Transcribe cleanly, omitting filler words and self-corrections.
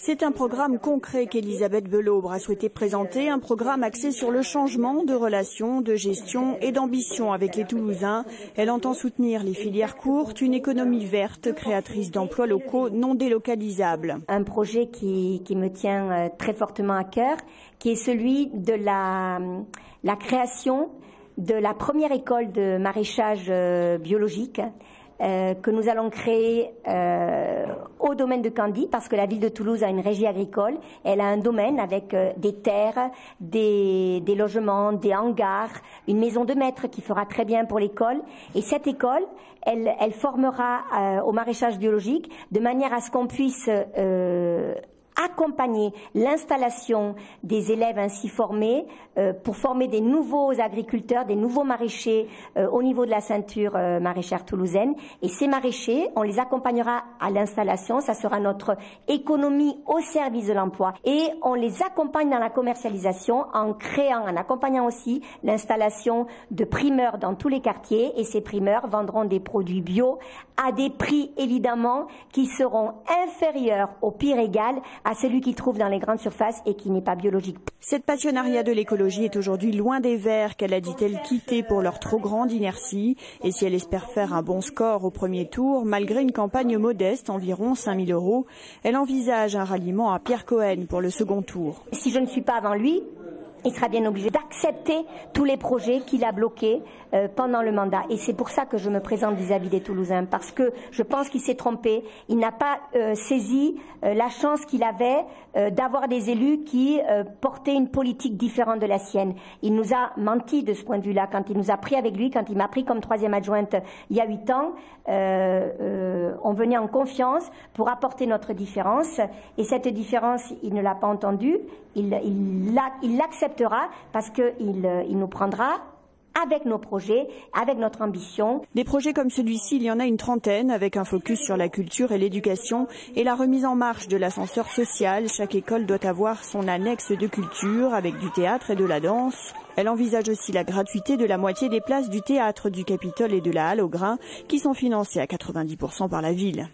C'est un programme concret qu'Elisabeth Belaubre a souhaité présenter, un programme axé sur le changement de relations, de gestion et d'ambition avec les Toulousains. Elle entend soutenir les filières courtes, une économie verte, créatrice d'emplois locaux non délocalisables. Un projet qui me tient très fortement à cœur, qui est celui de la création de la première école de maraîchage biologique que nous allons créer au domaine de Candy, parce que la ville de Toulouse a une régie agricole. Elle a un domaine avec des terres, des logements, des hangars, une maison de maître qui fera très bien pour l'école. Et cette école, elle formera au maraîchage biologique de manière à ce qu'on puisse accompagner l'installation des élèves ainsi formés pour former des nouveaux agriculteurs, des nouveaux maraîchers au niveau de la ceinture maraîchère toulousaine. Et ces maraîchers, on les accompagnera à l'installation, ça sera notre économie au service de l'emploi. Et on les accompagne dans la commercialisation en accompagnant aussi l'installation de primeurs dans tous les quartiers. Et ces primeurs vendront des produits bio à des prix évidemment qui seront inférieurs au pire égal à celui qu'ils trouvent dans les grandes surfaces et qui n'est pas biologique. Cette passionnariat de l'écologie est aujourd'hui loin des Verts qu'elle a, dit-elle, quitté pour leur trop grande inertie. Et si elle espère faire un bon score au premier tour, malgré une campagne modeste, environ 5 000 €, elle envisage un ralliement à Pierre Cohen pour le second tour. Si je ne suis pas avant lui, il sera bien obligé d'accepter tous les projets qu'il a bloqués pendant le mandat. Et c'est pour ça que je me présente vis-à-vis des Toulousains, parce que je pense qu'il s'est trompé. Il n'a pas saisi la chance qu'il avait d'avoir des élus qui portaient une politique différente de la sienne. Il nous a menti de ce point de vue-là. Quand il nous a pris avec lui, quand il m'a pris comme 3e adjointe il y a 8 ans, on venait en confiance pour apporter notre différence. Et cette différence, il ne l'a pas entendue. Il l'acceptera parce qu'il nous prendra avec nos projets, avec notre ambition. Des projets comme celui-ci, il y en a une trentaine, avec un focus sur la culture et l'éducation et la remise en marche de l'ascenseur social. Chaque école doit avoir son annexe de culture avec du théâtre et de la danse. Elle envisage aussi la gratuité de la moitié des places du théâtre du Capitole et de la Halle aux Grains qui sont financées à 90% par la ville.